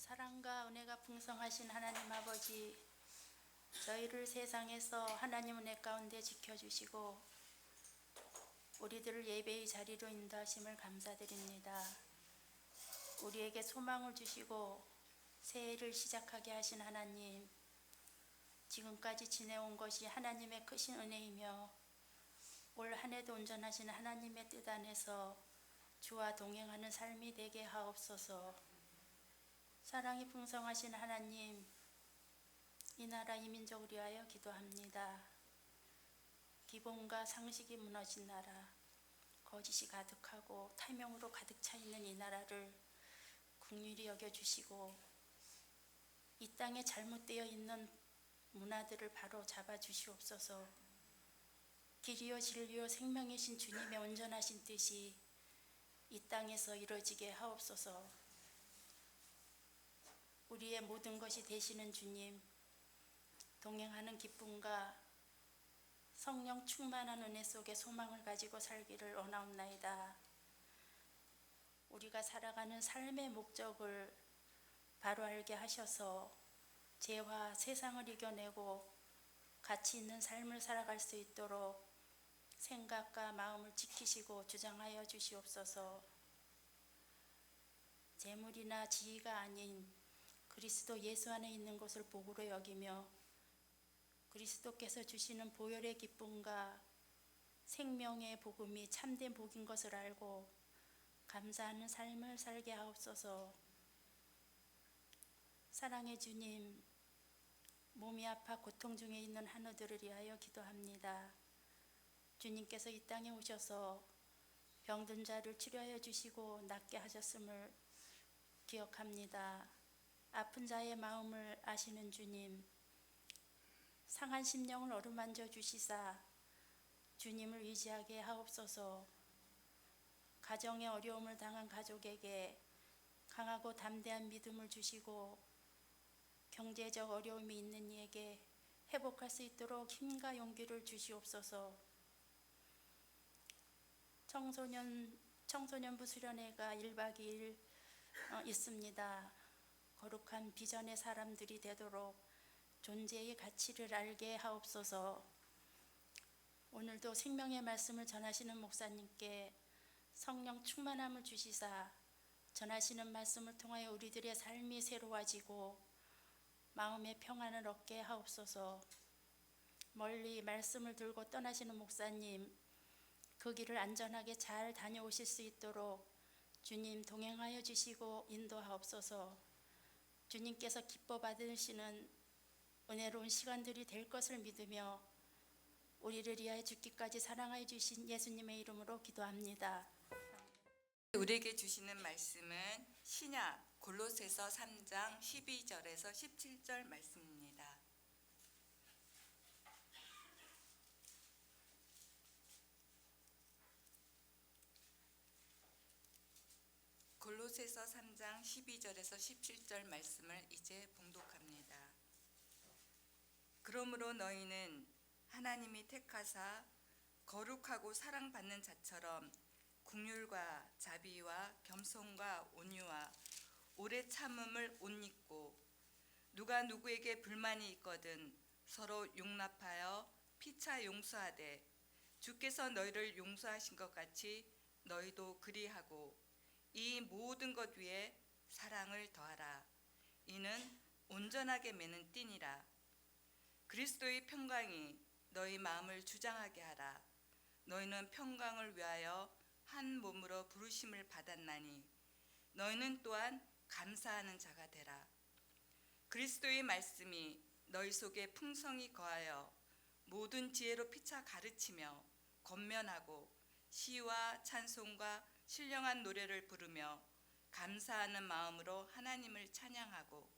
사랑과 은혜가 풍성하신 하나님 아버지, 저희를 세상에서 하나님 은혜 가운데 지켜주시고 우리들을 예배의 자리로 인도하심을 감사드립니다. 우리에게 소망을 주시고 새해를 시작하게 하신 하나님, 지금까지 지내온 것이 하나님의 크신 은혜이며 올 한 해도 온전하신 하나님의 뜻 안에서 주와 동행하는 삶이 되게 하옵소서. 사랑이 풍성하신 하나님, 이 나라 이 민족을 위하여 기도합니다. 기본과 상식이 무너진 나라, 거짓이 가득하고 탐욕으로 가득 차 있는 이 나라를 긍휼히 여겨주시고 이 땅에 잘못되어 있는 문화들을 바로 잡아 주시옵소서. 길이요 진리요 생명이신 주님의 온전하신 뜻이 이 땅에서 이루어지게 하옵소서. 우리의 모든 것이 되시는 주님, 동행하는 기쁨과 성령 충만한 은혜 속에 소망을 가지고 살기를 원하옵나이다. 우리가 살아가는 삶의 목적을 바로 알게 하셔서 죄와 세상을 이겨내고 가치 있는 삶을 살아갈 수 있도록 생각과 마음을 지키시고 주장하여 주시옵소서. 재물이나 지위가 아닌 그리스도 예수 안에 있는 것을 복으로 여기며 그리스도께서 주시는 보혈의 기쁨과 생명의 복음이 참된 복인 것을 알고 감사하는 삶을 살게 하옵소서. 사랑의 주님, 몸이 아파 고통 중에 있는 한우들을 위하여 기도합니다. 주님께서 이 땅에 오셔서 병든 자를 치료하여 주시고 낫게 하셨음을 기억합니다. 아픈 자의 마음을 아시는 주님, 상한 심령을 어루만져 주시사 주님을 의지하게 하옵소서. 가정의 어려움을 당한 가족에게 강하고 담대한 믿음을 주시고 경제적 어려움이 있는 이에게 회복할 수 있도록 힘과 용기를 주시옵소서. 청소년부 수련회가 1박 2일 있습니다. 거룩한 비전의 사람들이 되도록 존재의 가치를 알게 하옵소서. 오늘도 생명의 말씀을 전하시는 목사님께 성령 충만함을 주시사 전하시는 말씀을 통하여 우리들의 삶이 새로워지고 마음의 평안을 얻게 하옵소서. 멀리 말씀을 들고 떠나시는 목사님, 그 길을 안전하게 잘 다녀오실 수 있도록 주님 동행하여 주시고 인도하옵소서. 주님께서 기뻐 받으시는 은혜로운 시간들이 될 것을 믿으며 우리를 위하여 죽기까지 사랑하여 주신 예수님의 이름으로 기도합니다. 우리에게 주시는 말씀은 신약 골로새서 3장 12절에서 17절 말씀입니다. 골로새서 3장 12절에서 17절 말씀을 이제 봉독합니다. 그러므로 너희는 하나님이 택하사 거룩하고 사랑받는 자처럼 긍휼과 자비와 겸손과 온유와 오래 참음을 옷 입고 누가 누구에게 불만이 있거든 서로 용납하여 피차 용서하되 주께서 너희를 용서하신 것 같이 너희도 그리하고 이 모든 것 위에 사랑을 더하라. 이는 온전하게 매는 띠니라. 그리스도의 평강이 너희 마음을 주장하게 하라. 너희는 평강을 위하여 한 몸으로 부르심을 받았나니 너희는 또한 감사하는 자가 되라. 그리스도의 말씀이 너희 속에 풍성히 거하여 모든 지혜로 피차 가르치며 권면하고 시와 찬송과 신령한 노래를 부르며 감사하는 마음으로 하나님을 찬양하고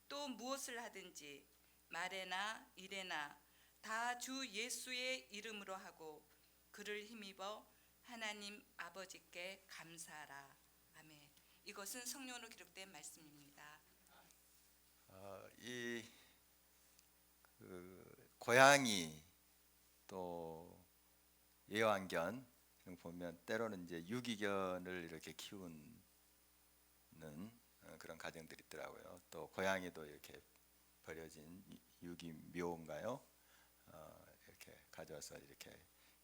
또 무엇을 하든지 말에나 일에나 다 주 예수의 이름으로 하고 그를 힘입어 하나님 아버지께 감사하라. 아멘. 이것은 성령으로 기록된 말씀입니다. 이 고양이 또 애완견 보면 때로는 이제 유기견을 이렇게 키우는 그런 가정들이 있더라고요. 또 고양이도 이렇게 버려진 유기묘인가요? 이렇게 가져와서 이렇게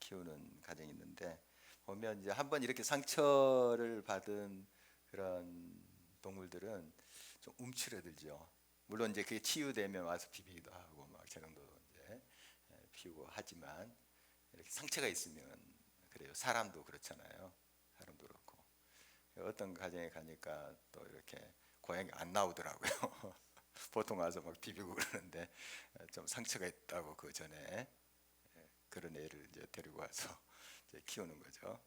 키우는 가정이 있는데, 보면 이제 한번 이렇게 상처를 받은 그런 동물들은 좀 움츠러들죠. 물론 이제 그게 치유되면 와서 비비기도 하고 막 저 정도 이제 피우고 하지만, 이렇게 상처가 있으면 그래요. 사람도 그렇잖아요. 사람도 그렇고, 어떤 가정에 가니까 또 이렇게 고양이 안 나오더라고요. 보통 와서 막 비비고 그러는데 좀 상처가 있다고 그 전에 그런 애를 이제 데리고 와서 이제 키우는 거죠.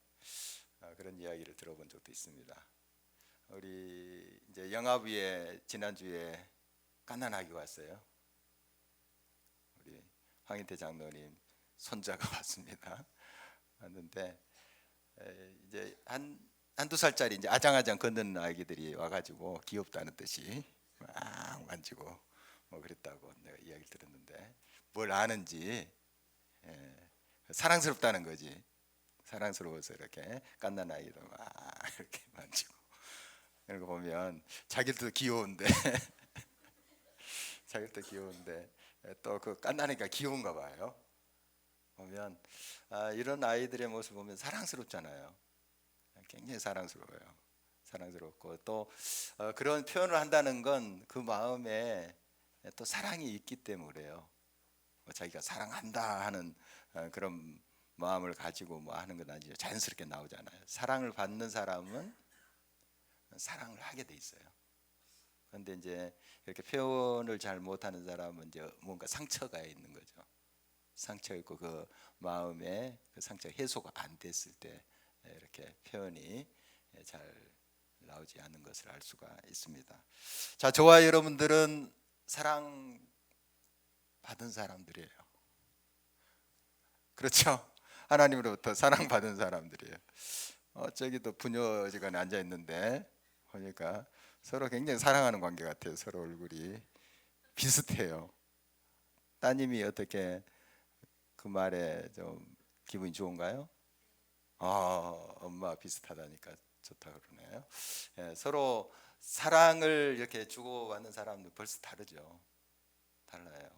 그런 이야기를 들어본 적도 있습니다. 우리 이제 영화부에 지난주에 갓난아기가 왔어요. 우리 황인태 장로님 손자가 왔습니다. 왔는데 이제 한두 살짜리 이제 아장아장 걷는 아기들이 와가지고 귀엽다는 듯이 막 만지고 뭐 그랬다고 내가 이야기를 들었는데, 뭘 아는지 사랑스럽다는 거지. 사랑스러워서 이렇게 갓난아기도 막 이렇게 만지고, 이런 거 보면 자기도 귀여운데 자기도 귀여운데 또 그 갓난아기가 귀여운가 봐요. 보면 이런 아이들의 모습 보면 사랑스럽잖아요. 굉장히 사랑스러워요. 사랑스럽고 또 그런 표현을 한다는 건 그 마음에 또 사랑이 있기 때문에 그래요. 자기가 사랑한다 하는 그런 마음을 가지고 뭐 하는 건 아니죠. 자연스럽게 나오잖아요. 사랑을 받는 사람은 사랑을 하게 돼 있어요. 그런데 이제 이렇게 표현을 잘 못하는 사람은 이제 뭔가 상처가 있는 거죠. 상처 있고 그 마음에 그 상처 해소가 안 됐을 때 이렇게 표현이 잘 나오지 않는 것을 알 수가 있습니다. 자, 저와 여러분들은 사랑 받은 사람들이에요. 그렇죠? 하나님으로부터 사랑받은 사람들이에요. 저기도 부녀지간에 앉아 있는데 보니까 서로 굉장히 사랑하는 관계 같아요. 서로 얼굴이 비슷해요. 따님이 어떻게 그 말에 좀 기분이 좋은가요? 엄마 비슷하다니까 좋다 그러네요. 서로 사랑을 이렇게 주고받는 사람들 벌써 다르죠. 달라요.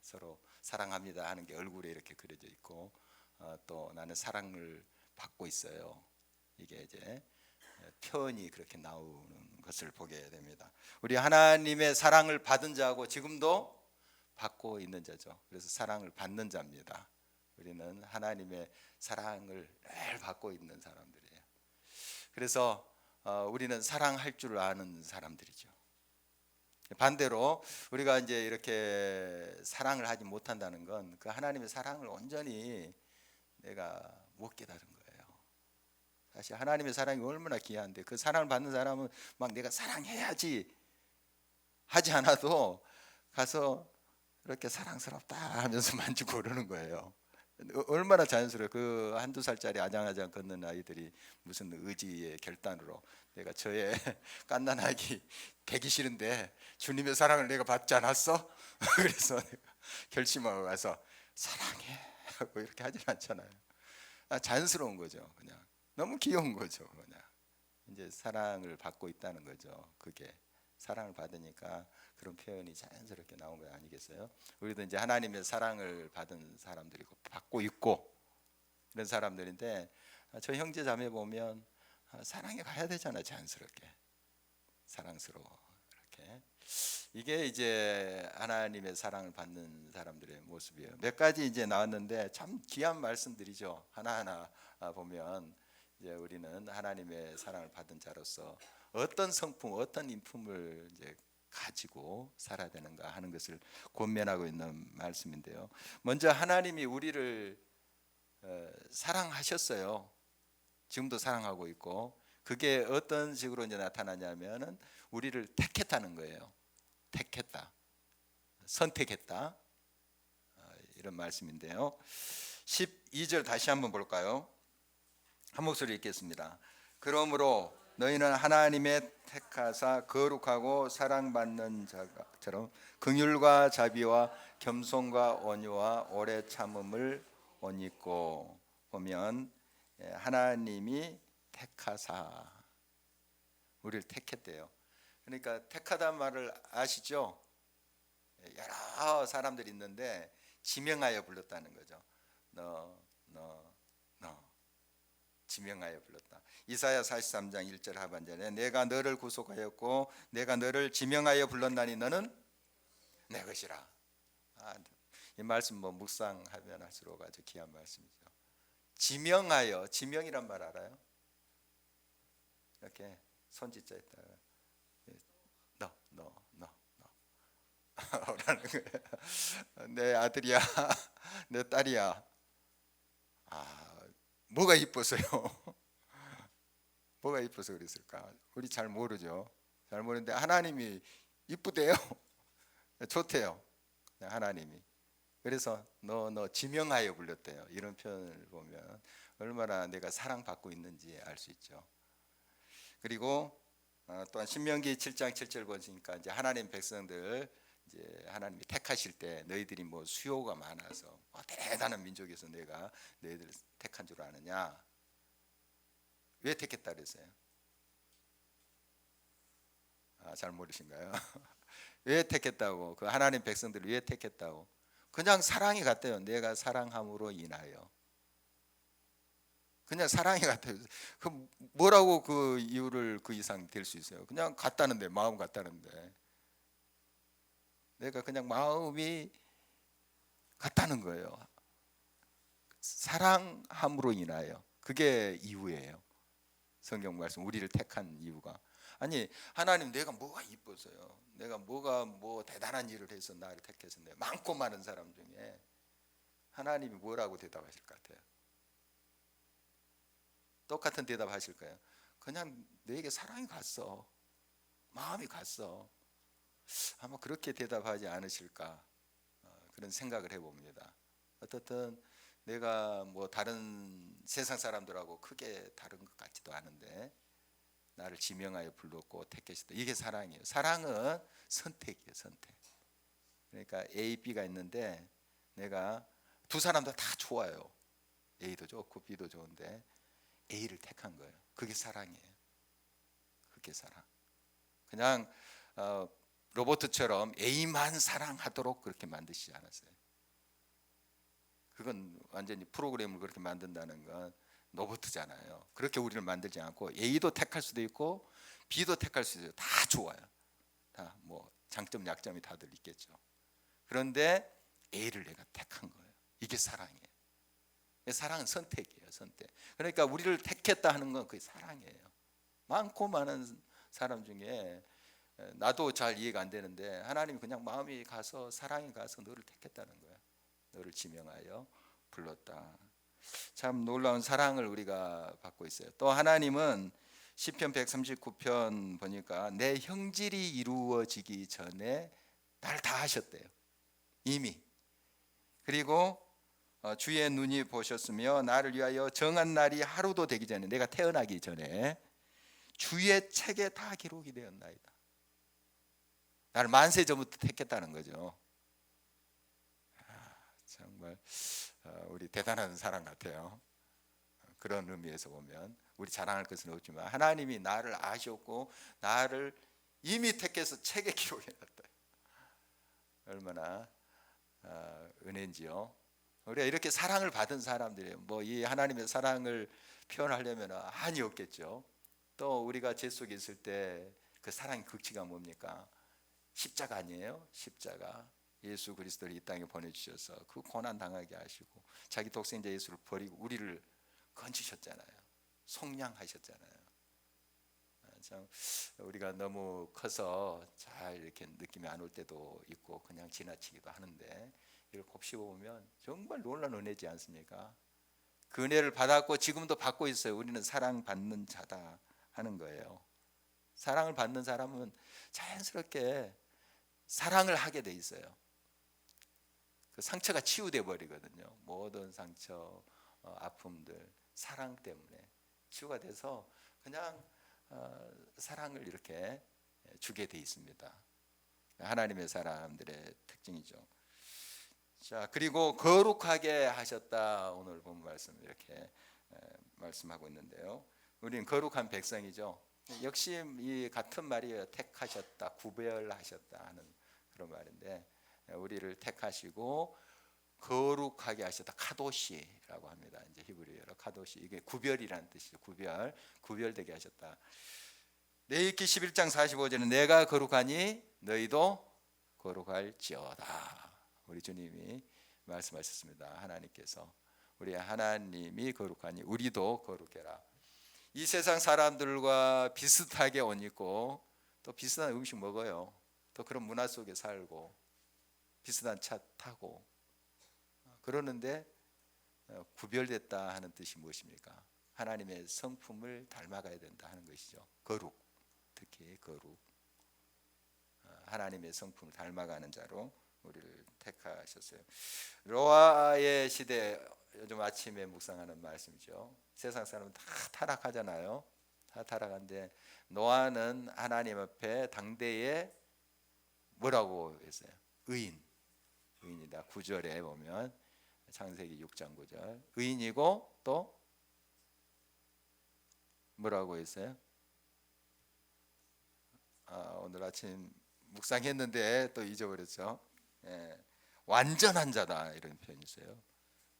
서로 사랑합니다 하는 게 얼굴에 이렇게 그려져 있고, 또 나는 사랑을 받고 있어요. 이게 이제 표현이 그렇게 나오는 것을 보게 됩니다. 우리 하나님의 사랑을 받은 자고 지금도 받고 있는 자죠. 그래서 사랑을 받는 자입니다. 우리는 하나님의 사랑을 늘 받고 있는 사람들이에요. 그래서 우리는 사랑할 줄 아는 사람들이죠. 반대로 우리가 이제 이렇게 사랑을 하지 못한다는 건 그 하나님의 사랑을 온전히 내가 못 깨달은 거예요. 사실 하나님의 사랑이 얼마나 귀한데, 그 사랑을 받는 사람은 막 내가 사랑해야지 하지 않아도 가서 이렇게 사랑스럽다 하면서 만지고 그러는 거예요. 얼마나 자연스러워요. 그 한두 살짜리 아장아장 걷는 아이들이 무슨 의지의 결단으로 내가 저의 갓난아기 배기 싫은데 주님의 사랑을 내가 받지 않았어? 그래서 내가 결심하고 가서 사랑해 하고 이렇게 하진 않잖아요. 자연스러운 거죠. 그냥 너무 귀여운 거죠. 그냥 이제 사랑을 받고 있다는 거죠. 그게 사랑을 받으니까 그런 표현이 자연스럽게 나온 거 아니겠어요? 우리도 이제 하나님의 사랑을 받은 사람들이고 받고 있고 이런 사람들인데, 저 형제 자매 보면 사랑해 가야 되잖아요. 자연스럽게 사랑스러워 이렇게. 이게 이제 하나님의 사랑을 받는 사람들의 모습이에요. 몇 가지 이제 나왔는데 참 귀한 말씀들이죠. 하나하나 보면 이제 우리는 하나님의 사랑을 받은 자로서 어떤 성품, 어떤 인품을 이제 가지고 살아야 되는가 하는 것을 권면하고 있는 말씀인데요. 먼저 하나님이 우리를 사랑하셨어요. 지금도 사랑하고 있고, 그게 어떤 식으로 이제 나타나냐면은 우리를 택했다는 거예요. 택했다, 선택했다, 이런 말씀인데요. 12절 다시 한번 볼까요? 한 목소리 읽겠습니다. 그러므로 너희는 하나님의 택하사 거룩하고 사랑받는 자처럼 긍휼과 자비와 겸손과 온유와 오래 참음을 옷 입고. 보면 하나님이 택하사 우리를 택했대요. 그러니까 택하다는 말을 아시죠? 여러 사람들이 있는데 지명하여 불렀다는 거죠. 너 지명하여 불렀다. 이사야 43장 1절 하반절에 내가 너를 구속하였고 내가 너를 지명하여 불렀나니 너는 내 것이라. 이 말씀 뭐 묵상하면 할수록 아주 귀한 말씀이죠. 지명하여, 지명이란 말 알아요? 이렇게 손짓자에다가 너 라는 거예요. 내 아들이야, 내 딸이야. 뭐가 이뻐서요? 뭐가 이뻐서 그랬을까? 우리 잘 모르죠. 잘 모르는데 하나님이 이쁘대요. 좋대요. 하나님이. 그래서 너 지명하여 불렀대요. 이런 표현을 보면 얼마나 내가 사랑받고 있는지 알 수 있죠. 그리고 또한 신명기 7장 7절 보니까 이제 하나님 백성들 이제 하나님이 택하실 때 너희들이 뭐 수요가 많아서 대단한 민족에서 내가 너희들 택한 줄 아느냐? 왜 택했다 그랬어요? 잘 모르신가요? 왜 택했다고? 그 하나님 백성들을 왜 택했다고? 그냥 사랑이 같대요. 내가 사랑함으로 인하여. 그냥 사랑이 같아요. 그 뭐라고 그 이유를 그 이상 될 수 있어요? 그냥 같다는데, 마음 같다는데. 내가 그냥 마음이 같다는 거예요. 사랑함으로 인하여. 그게 이유예요. 성경 말씀 우리를 택한 이유가. 아니 하나님 내가 뭐가 이뻐서요? 내가 뭐가 뭐 대단한 일을 해서 나를 택했었는데 많고 많은 사람 중에 하나님이 뭐라고 대답하실 것 같아요? 똑같은 대답하실 거예요. 그냥 너에게 사랑이 갔어. 마음이 갔어. 아마 그렇게 대답하지 않으실까 그런 생각을 해봅니다. 어떻든 내가 뭐 다른 세상 사람들하고 크게 다른 것 같지도 않은데 나를 지명하여 불렀고 택했다. 이게 사랑이에요. 사랑은 선택이에요. 선택. 그러니까 A, B가 있는데 내가 두 사람도 다 좋아요. A도 좋고 B도 좋은데 A를 택한 거예요. 그게 사랑이에요. 그게 사랑. 그냥 로봇처럼 A만 사랑하도록 그렇게 만드시지 않았어요. 그건 완전히 프로그램을 그렇게 만든다는 건 로봇잖아요. 그렇게 우리를 만들지 않고 A도 택할 수도 있고 B도 택할 수도 있어요. 다 좋아요. 다 뭐 장점 약점이 다들 있겠죠. 그런데 A를 내가 택한 거예요. 이게 사랑이에요. 사랑은 선택이에요. 선택. 그러니까 우리를 택했다 하는 건 그게 사랑이에요. 많고 많은 사람 중에 나도 잘 이해가 안 되는데 하나님이 그냥 마음이 가서 사랑이 가서 너를 택했다는 거예요. 너를 지명하여 불렀다. 참 놀라운 사랑을 우리가 받고 있어요. 또 하나님은 시편 139편 보니까 내 형질이 이루어지기 전에 날 다 하셨대요. 이미. 그리고 주의 눈이 보셨으며 나를 위하여 정한 날이 하루도 되기 전에 내가 태어나기 전에 주의 책에 다 기록이 되었나이다. 나를 만세 전부터 택했다는 거죠. 정말 우리 대단한 사람 같아요. 그런 의미에서 보면 우리 자랑할 것은 없지만 하나님이 나를 아셨고 나를 이미 택해서 책에 기록해놨다. 얼마나 은혜인지요. 우리가 이렇게 사랑을 받은 사람들이에요. 뭐 이 하나님의 사랑을 표현하려면 한이 없겠죠. 또 우리가 죄 속에 있을 때 그 사랑의 극치가 뭡니까? 십자가 아니에요? 십자가. 예수 그리스도를 이 땅에 보내주셔서 그 고난 당하게 하시고 자기 독생자 예수를 버리고 우리를 건지셨잖아요. 속량하셨잖아요. 참 우리가 너무 커서 잘 이렇게 느낌이 안 올 때도 있고 그냥 지나치기도 하는데 이걸 곱씹어 보면 정말 놀라운 은혜지 않습니까? 그 은혜를 받았고 지금도 받고 있어요. 우리는 사랑받는 자다 하는 거예요. 사랑을 받는 사람은 자연스럽게 사랑을 하게 돼 있어요. 그 상처가 치유돼 버리거든요. 모든 상처, 아픔들 사랑 때문에 치유가 돼서 그냥 사랑을 이렇게 주게 돼 있습니다. 하나님의 사람들의 특징이죠. 자, 그리고 거룩하게 하셨다. 오늘 본 말씀 이렇게 말씀하고 있는데요. 우리는 거룩한 백성이죠. 역시 이 같은 말이에요. 택하셨다, 구별하셨다 하는 그런 말인데, 우리를 택하시고 거룩하게 하셨다. 카도시라고 합니다. 이제 히브리어로 카도시, 이게 구별이라는 뜻이죠. 구별되게 하셨다. 레위기 11장 45절은 내가 거룩하니 너희도 거룩할지어다. 우리 주님이 말씀하셨습니다. 하나님께서, 우리 하나님이 거룩하니 우리도 거룩해라. 이 세상 사람들과 비슷하게 옷 입고 또 비슷한 음식 먹어요. 또 그런 문화 속에 살고 비슷한 차 타고 그러는데, 구별됐다 하는 뜻이 무엇입니까? 하나님의 성품을 닮아가야 된다 하는 것이죠. 거룩, 특히 거룩, 하나님의 성품을 닮아가는 자로 우리를 택하셨어요. 노아의 시대, 요즘 아침에 묵상하는 말씀이죠. 세상 사람은 다 타락하잖아요. 다 타락한데 노아는 하나님 앞에 당대에 뭐라고 했어요? 의인이다. 9절에 보면, 창세기 6장 9절, 의인이고 또 뭐라고 했어요? 오늘 아침 묵상했는데 또 잊어버렸죠. 완전한 자다, 이런 표현이 있어요.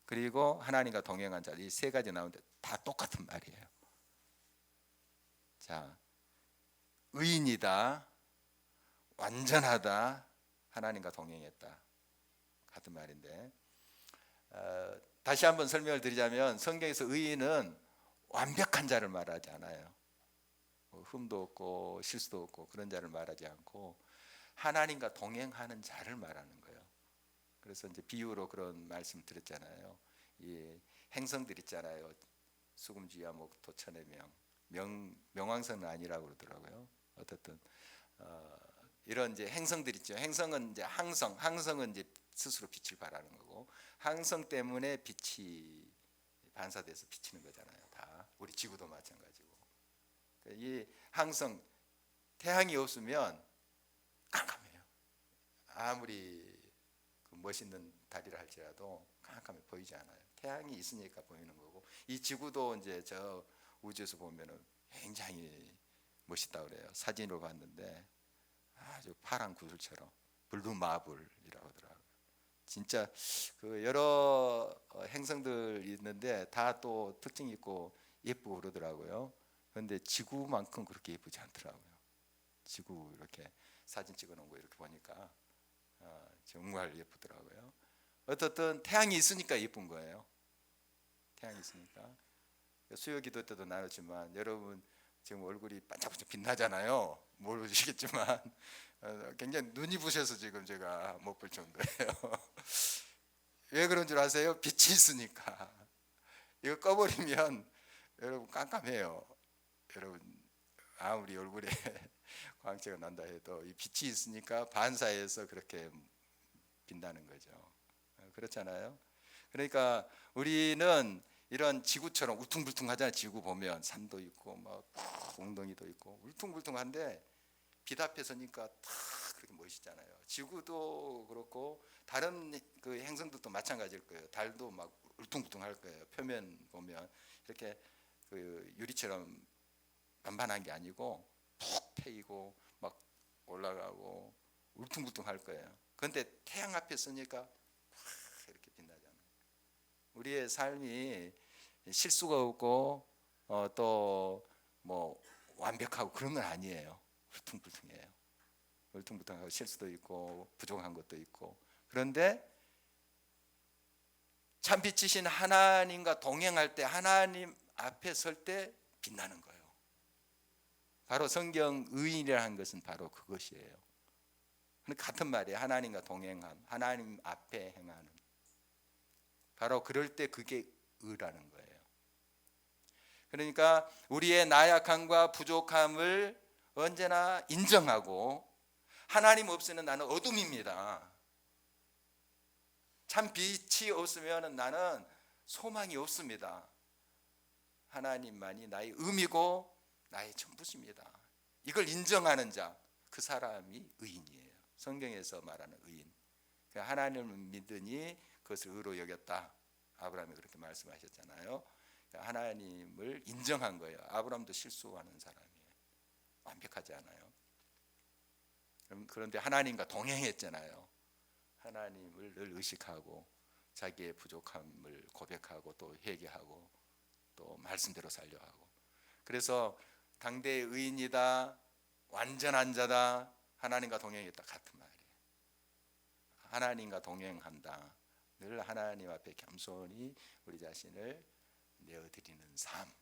그리고 하나님과 동행한 자, 이 세 가지 나오는데 다 똑같은 말이에요. 자, 의인이다, 완전하다, 하나님과 동행했다, 같은 말인데, 다시 한번 설명을 드리자면, 성경에서 의인은 완벽한 자를 말하지 않아요. 흠도 없고 실수도 없고 그런 자를 말하지 않고 하나님과 동행하는 자를 말하는 거예요. 그래서 이제 비유로 그런 말씀 드렸잖아요. 이 행성들 있잖아요. 수금지와 목토 천의 명왕성은 아니라고 그러더라고요. 어쨌든 이런 이제 행성들 있죠. 행성은 이제 항성은 이제 스스로 빛을 발하는 거고, 항성 때문에 빛이 반사돼서 비치는 거잖아요. 다 우리 지구도 마찬가지고. 이 항성, 태양이 없으면 깜깜해요. 아무리 그 멋있는 달이라 할지라도 깜깜해 보이지 않아요. 태양이 있으니까 보이는 거고, 이 지구도 이제 저 우주에서 보면은 굉장히 멋있다 그래요. 사진으로 봤는데 아주 파란 구슬처럼 블루 마블이라고 하더라고요. 진짜 그 여러 행성들 있는데 다 또 특징이 있고 예쁘고 그러더라고요. 그런데 지구만큼 그렇게 예쁘지 않더라고요. 지구 이렇게 사진 찍어놓은 거 이렇게 보니까 정말 예쁘더라고요. 어떻든 태양이 있으니까 예쁜 거예요. 태양이 있으니까. 수요기도 때도 나눴지만 여러분 지금 얼굴이 반짝반짝 빛나잖아요. 모르시겠지만 굉장히 눈이 부셔서 지금 제가 못 볼 정도예요. 왜 그런 줄 아세요? 빛이 있으니까. 이거 꺼버리면 여러분 깜깜해요. 여러분 아무리 얼굴에 광채가 난다 해도 이 빛이 있으니까 반사해서 그렇게 빛나는 거죠. 그렇잖아요. 그러니까 우리는 이런 지구처럼 울퉁불퉁하잖아요. 지구 보면 산도 있고 막 웅덩이도 있고 울퉁불퉁한데 빛 앞에 서니까 다 그렇게 멋있잖아요. 지구도 그렇고 다른 그 행성들도 마찬가지일 거예요. 달도 막 울퉁불퉁할 거예요. 표면 보면 이렇게 그 유리처럼 반반한 게 아니고 푹 패이고 막 올라가고 울퉁불퉁할 거예요. 그런데 태양 앞에 서니까 이렇게 빛나잖아요. 우리의 삶이 실수가 없고 또 뭐 완벽하고 그런 건 아니에요. 울퉁불퉁해요. 울퉁불퉁하고 실수도 있고 부족한 것도 있고. 그런데 참 빛이신 하나님과 동행할 때, 하나님 앞에 설 때 빛나는 거예요. 바로 성경 의인이라는 것은 바로 그것이에요. 같은 말이에요. 하나님과 동행함, 하나님 앞에 행하는. 바로 그럴 때 그게 의라는 거예요. 그러니까 우리의 나약함과 부족함을 언제나 인정하고, 하나님 없이는 나는 어둠입니다. 참 빛이 없으면 나는 소망이 없습니다. 하나님만이 나의 의미고 나의 전부십니다. 이걸 인정하는 자, 그 사람이 의인이에요. 성경에서 말하는 의인. 하나님을 믿으니 그것을 의로 여겼다. 아브라함이 그렇게 말씀하셨잖아요. 하나님을 인정한 거예요. 아브라함도 실수하는 사람이에요. 완벽하지 않아요. 그런데 하나님과 동행했잖아요. 하나님을 늘 의식하고 자기의 부족함을 고백하고 또 회개하고 또 말씀대로 살려 하고. 그래서 당대의 의인이다, 완전한 자다, 하나님과 동행했다 같은 말이에요. 하나님과 동행한다. 늘 하나님 앞에 겸손히 우리 자신을 내어드리는 삶.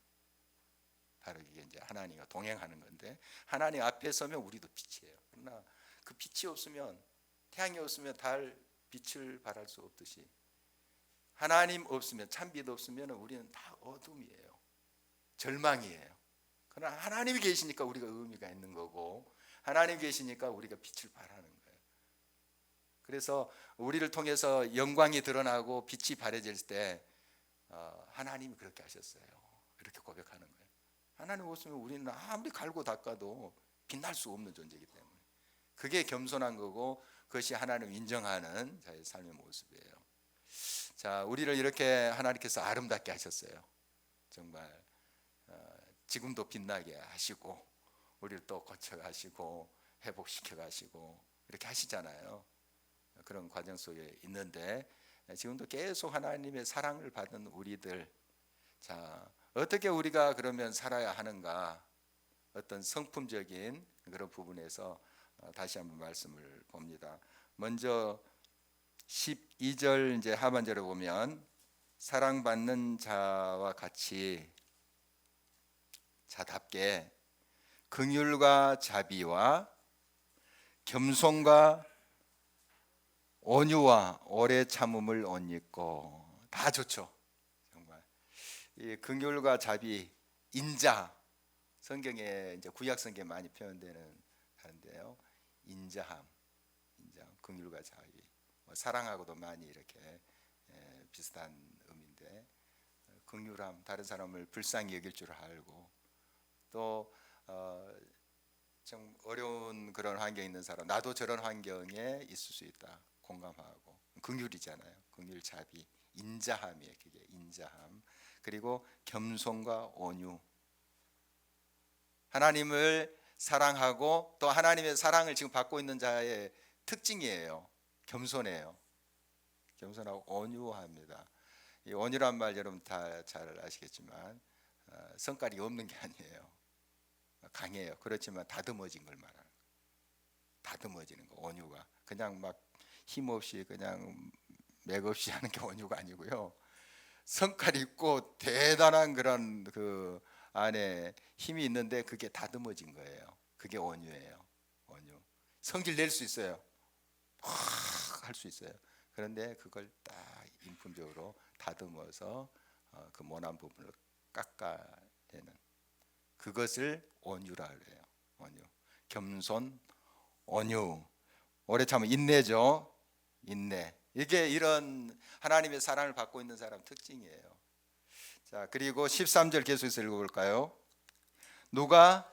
바로 이게 이제 하나님과 동행하는 건데, 하나님 앞에 서면 우리도 빛이에요. 그러나 그 빛이 없으면, 태양이 없으면 달 빛을 발할 수 없듯이 하나님 없으면, 참빛 없으면 우리는 다 어둠이에요. 절망이에요. 그러나 하나님이 계시니까 우리가 의미가 있는 거고, 하나님 계시니까 우리가 빛을 발하는 거예요. 그래서 우리를 통해서 영광이 드러나고 빛이 발해질 때 하나님이 그렇게 하셨어요. 이렇게 고백하는 거예요. 하나님 없으면 우리는 아무리 갈고 닦아도 빛날 수 없는 존재이기 때문에, 그게 겸손한 거고, 그것이 하나님을 인정하는 자의 삶의 모습이에요. 자, 우리를 이렇게 하나님께서 아름답게 하셨어요. 정말 지금도 빛나게 하시고, 우리를 또 고쳐가시고 회복시켜가시고 이렇게 하시잖아요. 그런 과정 속에 있는데, 지금도 계속 하나님의 사랑을 받은 우리들, 자, 어떻게 우리가 그러면 살아야 하는가? 어떤 성품적인 그런 부분에서 다시 한번 말씀을 봅니다. 먼저 12절 이제 하반절에 보면, 사랑받는 자와 같이 자답게 긍휼과 자비와 겸손과 온유와 오래 참음을 옷 입고. 다 좋죠. 정말 이 긍휼과 자비, 인자, 성경에 이제 구약 성경에 많이 표현되는 하는데요. 인자함, 긍휼과 자비, 사랑하고도 많이 이렇게 비슷한 의미인데, 긍휼함, 다른 사람을 불쌍히 여길 줄 알고, 또 좀 어려운 그런 환경에 있는 사람, 나도 저런 환경에 있을 수 있다, 공감하고. 긍휼이잖아요. 긍휼, 자비, 인자함이에요. 그게 인자함. 그리고 겸손과 온유, 하나님을 사랑하고 또 하나님의 사랑을 지금 받고 있는 자의 특징이에요. 겸손해요. 겸손하고 온유합니다. 이 온유란 말 여러분 다 잘 아시겠지만 성깔이 없는 게 아니에요. 강해요. 그렇지만 다듬어진 걸 말하는 거예요. 다듬어지는 거, 온유가. 그냥 막 힘없이 그냥 맥없이 하는 게 온유가 아니고요. 성깔 있고 대단한 그런 그 안에 힘이 있는데 그게 다듬어진 거예요. 그게 온유예요. 온유. 성질 낼 수 있어요. 할 수 있어요. 그런데 그걸 딱 인품적으로 다듬어서 그 모난 부분을 깎아내는, 그것을 온유라 그래요. 온유. 겸손, 온유. 오래 참은 인내죠. 인내. 이게 이런 하나님의 사랑을 받고 있는 사람 특징이에요. 자, 그리고 13절 계속해서 읽어볼까요? 누가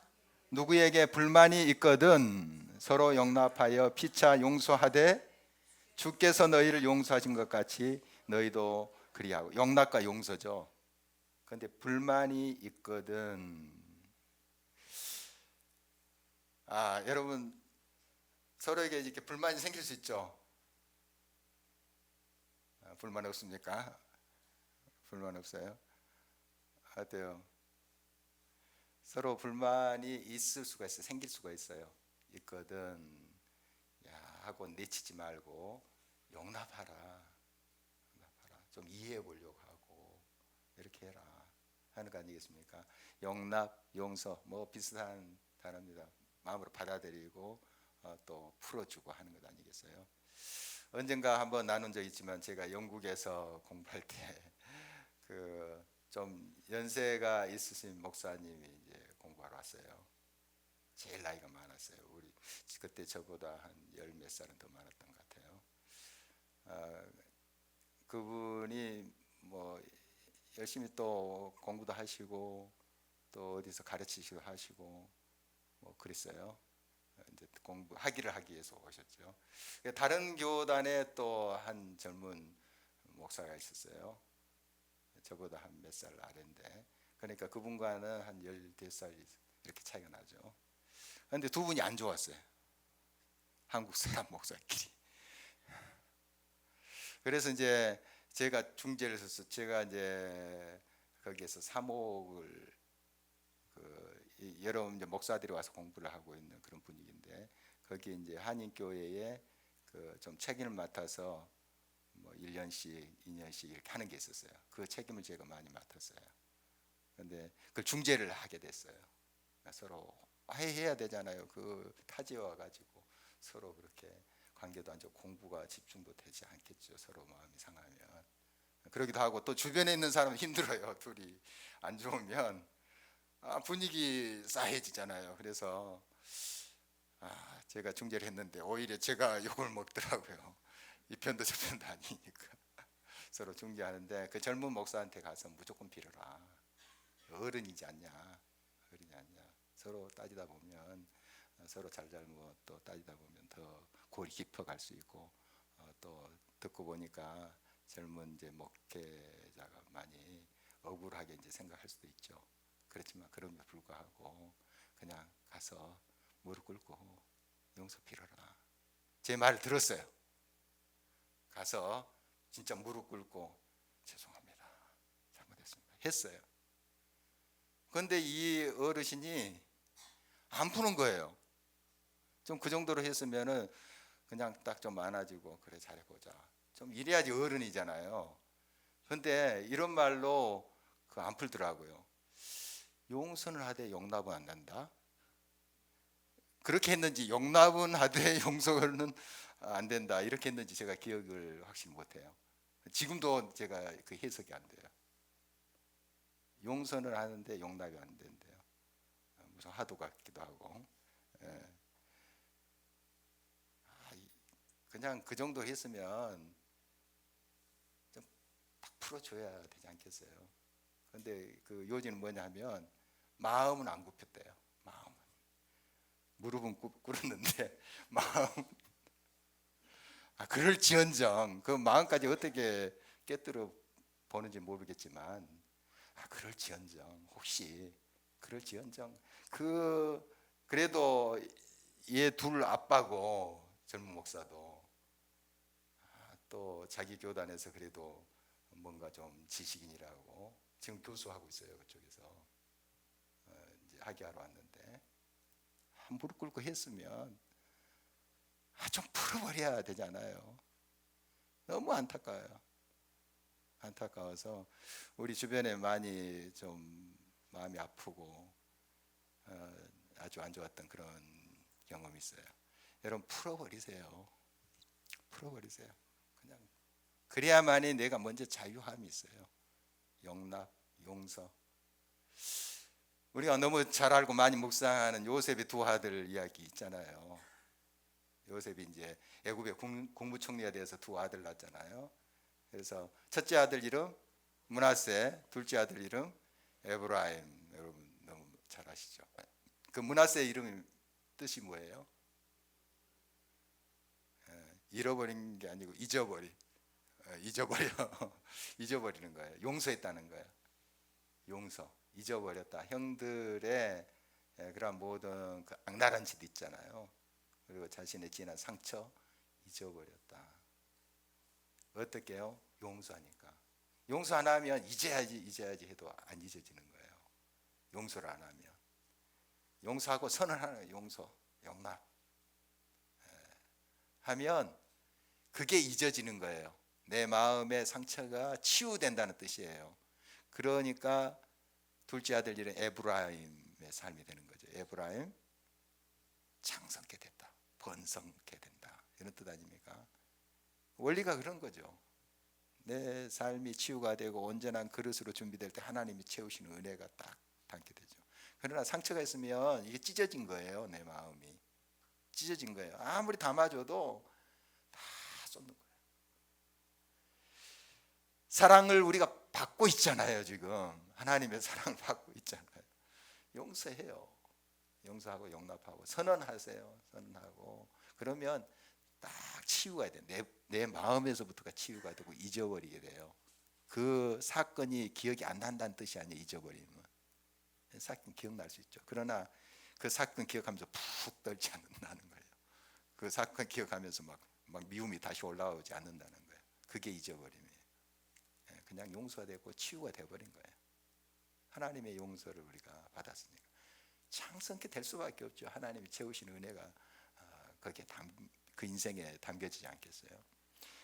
누구에게 불만이 있거든 서로 용납하여 피차 용서하되 주께서 너희를 용서하신 것 같이 너희도 그리하고. 용납과 용서죠. 그런데 불만이 있거든. 여러분 서로에게 이렇게 불만이 생길 수 있죠. 불만 없습니까? 불만 없어요? 어때요? 서로 불만이 있을 수가 있어요. 생길 수가 있어요. 있거든. 하고 내치지 말고 용납하라. 좀 이해해 보려고 하고 이렇게 해라 하는 거 아니겠습니까? 용납, 용서 뭐 비슷한 단어입니다. 마음으로 받아들이고 또 풀어주고 하는 것 아니겠어요? 언젠가 한번 나눈 적 있지만, 제가 영국에서 공부할 때 그 좀 연세가 있으신 목사님이 이제 공부하러 왔어요. 제일 나이가 많았어요. 우리 그때 저보다 한 열 몇 살은 더 많았던 것 같아요. 그분이 뭐 열심히 또 공부도 하시고 또 어디서 가르치시고 하시고 뭐 그랬어요. 이제 공부 학위를 하기 위해서 오셨죠. 다른 교단에 또 한 젊은 목사가 있었어요. 저보다 한 몇 살 아래인데, 그러니까 그분과는 한 14살 이렇게 차이가 나죠. 근데 두 분이 안 좋았어요. 한국 사람 목사끼리. 그래서 이제 제가 중재를 해서 제가 이제 거기에서 사목을 여러 이제 목사들이 와서 공부를 하고 있는 그런 분위기인데 거기 이제 한인교회에 좀 책임을 맡아서 뭐 1년씩, 2년씩 이렇게 하는 게 있었어요. 그 책임을 제가 많이 맡았어요. 근데 그 중재를 하게 됐어요. 서로 화해해야 되잖아요. 그 타지에 와가지고 서로 그렇게 관계도 안 좋고 공부가 집중도 되지 않겠죠. 서로 마음이 상하면. 그러기도 하고 또 주변에 있는 사람은 힘들어요. 둘이 안 좋으면 분위기 싸해지잖아요. 그래서 제가 중재를 했는데 오히려 제가 욕을 먹더라고요. 이 편도 저 편도 아니니까. 서로 중재하는데 그 젊은 목사한테 가서 무조건 빌어라. 어른이지 않냐. 어른이 않냐. 서로 따지다 보면 서로 잘잘못 또 따지다 보면 더 골이 깊어갈 수 있고 또 듣고 보니까 젊은 이제 목회자가 많이 억울하게 이제 생각할 수도 있죠. 그렇지만 그럼에도 불구하고 그냥 가서 무릎 꿇고 용서 빌어라. 제 말을 들었어요. 가서 진짜 무릎 꿇고 죄송합니다. 잘못했습니다. 했어요. 그런데 이 어르신이 안 푸는 거예요. 좀 그 정도로 했으면은 그냥 딱 좀 안아주고 그래 잘해보자. 좀 이래야지 어른이잖아요. 근데 이런 말로 안 풀더라고요. 용서는 하되 용납은 안 된다. 그렇게 했는지 용납은 하되 용서는 안 된다 이렇게 했는지 제가 기억을 확실히 못해요. 지금도 제가 그 해석이 안 돼요. 용서는 하는데 용납이 안 된대요. 무슨 화도 같기도 하고. 그냥 그 정도 했으면 좀 딱 풀어줘야 되지 않겠어요. 근데 그 요지는 뭐냐 하면 마음은 안 굽혔대요. 마음은 무릎은 꿇었는데 마음 그럴지언정 그 마음까지 어떻게 깨뜨려 보는지 모르겠지만 그럴지언정 혹시 그럴지언정 그래도 얘 둘 아빠고 젊은 목사도 또 자기 교단에서 그래도 뭔가 좀 지식인이라고 지금 교수하고 있어요. 그쪽에서 이제 학위하러 왔는데 무릎 꿇고 했으면 좀 풀어버려야 되잖아요. 너무 안타까워요. 안타까워서 우리 주변에 많이 좀 마음이 아프고 아주 안 좋았던 그런 경험이 있어요. 여러분 풀어버리세요. 풀어버리세요. 그냥 그래야만이 내가 먼저 자유함이 있어요. 용납, 용서. 우리가 너무 잘 알고 많이 묵상하는 요셉의 두 아들 이야기 있잖아요. 요셉이 이제 애굽의 국무총리가 돼서 두 아들 낳았잖아요. 그래서 첫째 아들 이름 므낫세, 둘째 아들 이름 에브라임. 여러분 너무 잘 아시죠? 그 므낫세 이름 뜻이 뭐예요? 잃어버린 게 아니고 잊어버려. 잊어버리는 거예요. 용서했다는 거예요. 용서, 잊어버렸다. 형들의 그런 모든 그 악랄한 짓 있잖아요. 그리고 자신의 지난 상처 잊어버렸다. 어떻게 해요? 용서하니까. 용서 안 하면 잊어야지 해도 안 잊어지는 거예요. 용서를 안 하면. 용서하고 선언하는 용서, 용납 하면 그게 잊어지는 거예요. 내 마음의 상처가 치유된다는 뜻이에요. 그러니까 둘째 아들 이름 에브라임의 삶이 되는 거죠. 에브라임 창성케 됐다. 번성케 된다. 이런 뜻 아닙니까? 원리가 그런 거죠. 내 삶이 치유가 되고 온전한 그릇으로 준비될 때 하나님이 채우시는 은혜가 딱 담게 되죠. 그러나 상처가 있으면 이게 찢어진 거예요. 내 마음이 찢어진 거예요. 아무리 담아줘도 다 쏟는 거예요. 사랑을 우리가 받고 있잖아요. 지금 하나님의 사랑을 받고 있잖아요. 용서해요. 용서하고 용납하고 선언하세요. 선언하고 그러면 딱 치유가 돼요. 내 마음에서부터가 치유가 되고 잊어버리게 돼요. 그 사건이 기억이 안 난다는 뜻이 아니에요. 잊어버리면 사건 기억날 수 있죠. 그러나 그 사건 기억하면서 푹 떨지 않는다는 거예요. 그 사건 기억하면서 막 미움이 다시 올라오지 않는다는 거예요. 그게 잊어버림이에요. 그냥 용서가 되고 치유가 되어버린 거예요. 하나님의 용서를 우리가 받았으니까 창성케 될 수밖에 없죠. 하나님이 채우시는 은혜가 거기에 그 인생에 담겨지지 않겠어요.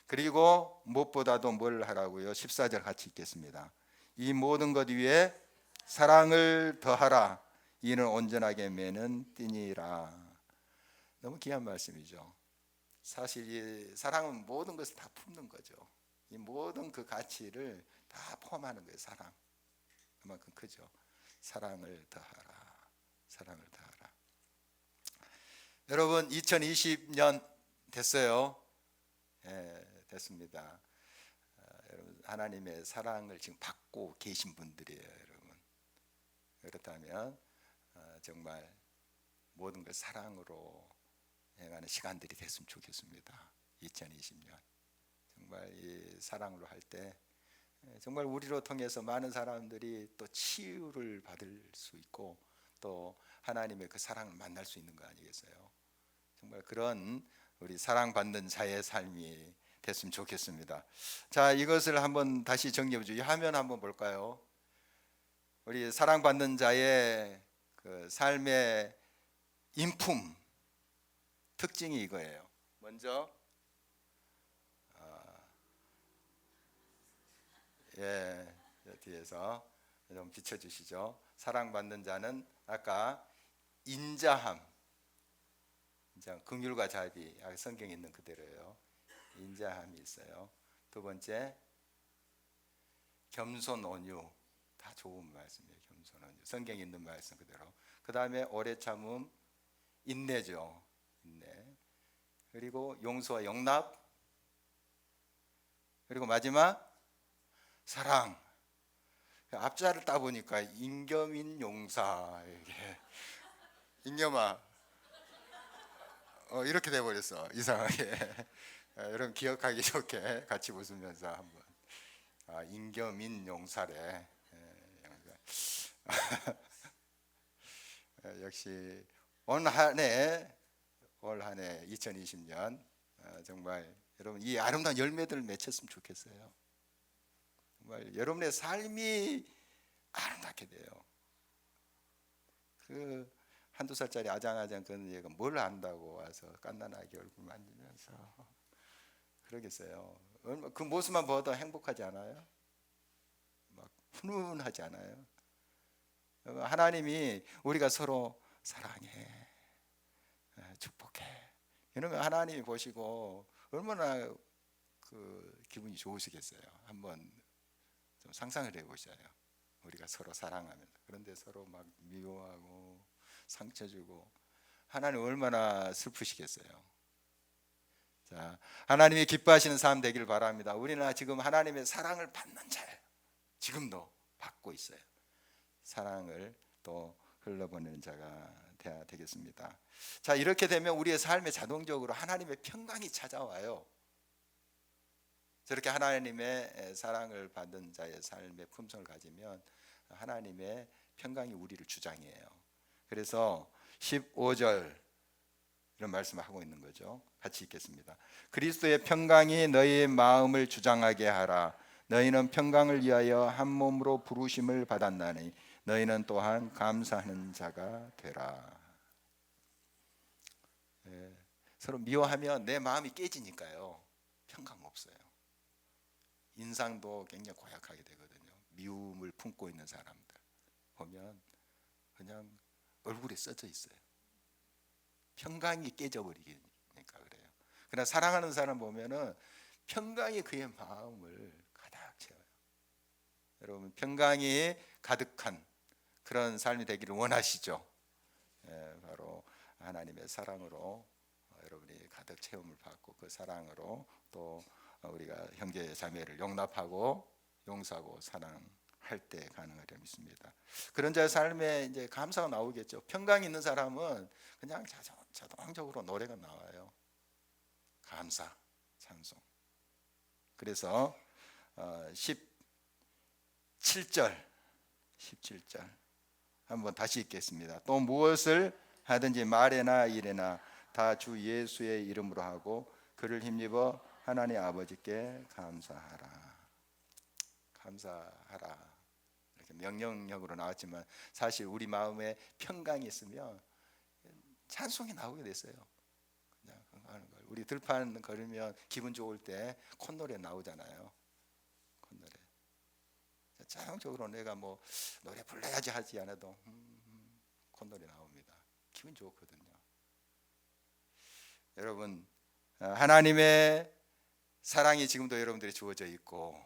그리고 무엇보다도 뭘 하라고요? 14절 같이 읽겠습니다. 이 모든 것 위에 사랑을 더하라. 이는 온전하게 매는 띠니라. 너무 귀한 말씀이죠. 사실 이 사랑은 모든 것을 다 품는 거죠. 이 모든 그 가치를 다 포함하는 거예요. 사랑. 그만큼 크죠. 사랑을 더하라. 사랑을 더하라. 여러분 2020년 됐어요. 됐습니다. 여러분 하나님의 사랑을 지금 받고 계신 분들이에요. 여러분 그렇다면 정말 모든 걸 사랑으로 행하는 시간들이 됐으면 좋겠습니다. 2020년 정말 이 사랑으로 할 때 정말 우리로 통해서 많은 사람들이 또 치유를 받을 수 있고 또 하나님의 그 사랑을 만날 수 있는 거 아니겠어요? 정말 그런 우리 사랑받는 자의 삶이 됐으면 좋겠습니다. 자, 이것을 한번 다시 정리해 보죠. 이 화면 한번 볼까요? 우리 사랑받는 자의 그 삶의 인품 특징이 이거예요. 먼저 뒤에서 좀 비춰주시죠. 사랑받는 자는 아까 인자함, 긍휼과 자비, 성경에 있는 그대로예요. 인자함이 있어요. 두 번째 겸손 온유, 다 좋은 말씀이에요. 겸손 온유, 성경에 있는 말씀 그대로. 그 다음에 오래 참음, 인내죠. 인내. 그리고 용서와 용납. 그리고 마지막 사랑. 앞자를 따 보니까 인겸인 용사. 이게 인겸아, 이렇게 돼 버렸어. 이상하게. 여러분 기억하기 좋게 같이 웃으면서 한번. 인겸인 용사래. 역시 올 한해 2020년 정말 여러분 이 아름다운 열매들을 맺혔으면 좋겠어요. 정말 여러분의 삶이 아름답게 돼요. 그 한두 살짜리 아장아장 그런 얘가 뭘 안다고 와서 깐난하게 얼굴 만지면서 그러겠어요. 그 모습만 봐도 행복하지 않아요? 막 훈훈하지 않아요? 하나님이 우리가 서로 사랑해, 축복해 이러면 하나님이 보시고 얼마나 그 기분이 좋으시겠어요. 한번 좀 상상을 해보셔요. 우리가 서로 사랑하면서 그런데 서로 막 미워하고 상처 주고 하나님 얼마나 슬프시겠어요. 자, 하나님이 기뻐하시는 삶 되기를 바랍니다. 우리는 지금 하나님의 사랑을 받는 자예요. 지금도 받고 있어요. 사랑을 또 흘러보내는 자가 되어야 되겠습니다. 자, 이렇게 되면 우리의 삶에 자동적으로 하나님의 평강이 찾아와요. 저렇게 하나님의 사랑을 받는 자의 삶의 품성을 가지면 하나님의 평강이 우리를 주장해요. 그래서 15절 이런 말씀을 하고 있는 거죠. 같이 읽겠습니다. 그리스도의 평강이 너희의 마음을 주장하게 하라. 너희는 평강을 위하여 한 몸으로 부르심을 받았나니 너희는 또한 감사하는 자가 되라. 서로 미워하면 내 마음이 깨지니까요. 평강 없어요. 인상도 굉장히 고약하게 되거든요. 미움을 품고 있는 사람들 보면 그냥 얼굴에 써져 있어요. 평강이 깨져버리니까 그래요. 그러나 사랑하는 사람 보면은 평강이 그의 마음을 가득 채워요. 여러분 평강이 가득한 그런 삶이 되기를 원하시죠? 바로 하나님의 사랑으로 여러분이 가득 체험을 받고 그 사랑으로 또 우리가 형제 자매를 용납하고 용서하고 사랑할 때 가능하리라 믿습니다. 그런 자의 삶에 이제 감사가 나오겠죠. 평강 있는 사람은 그냥 자동적으로 노래가 나와요. 감사, 찬송. 그래서 17절 한번 다시 읽겠습니다. 또 무엇을 하든지 말에나 일에나 다 주 예수의 이름으로 하고 그를 힘입어 하나님 아버지께 감사하라. 감사하라. 이렇게 명령형으로 나왔지만 사실 우리 마음에 평강이 있으면 찬송이 나오게 됐어요. 그냥 하는 걸. 우리 들판 걸으면 기분 좋을 때 콧노래 나오잖아요. 콧노래. 자연적으로 내가 뭐 노래 불러야지 하지 않아도 콧노래 나옵니다. 기분 좋거든요. 여러분, 하나님의 사랑이 지금도 여러분들이 주어져 있고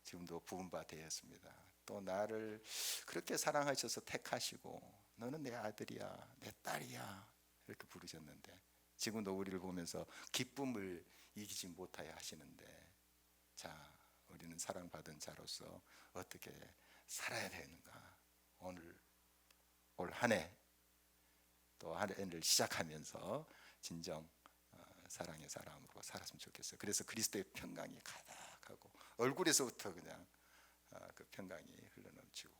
지금도 부은 바 되었습니다. 또 나를 그렇게 사랑하셔서 택하시고 너는 내 아들이야, 내 딸이야 이렇게 부르셨는데 지금도 우리를 보면서 기쁨을 이기지 못하여 하시는데, 자, 우리는 사랑받은 자로서 어떻게 살아야 되는가? 오늘 올 한 해 또 한 해를 시작하면서 진정 사랑의 사람으로 살았으면 좋겠어요. 그래서 그리스도의 평강이 가득하고 얼굴에서부터 그냥 그 평강이 흘러넘치고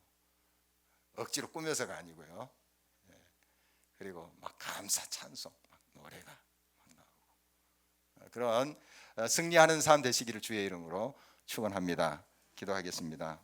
억지로 꾸며서가 아니고요. 그리고 막 감사 찬송 막 노래가 막 나오고 그런 승리하는 삶 되시기를 주의 이름으로 축원합니다. 기도하겠습니다.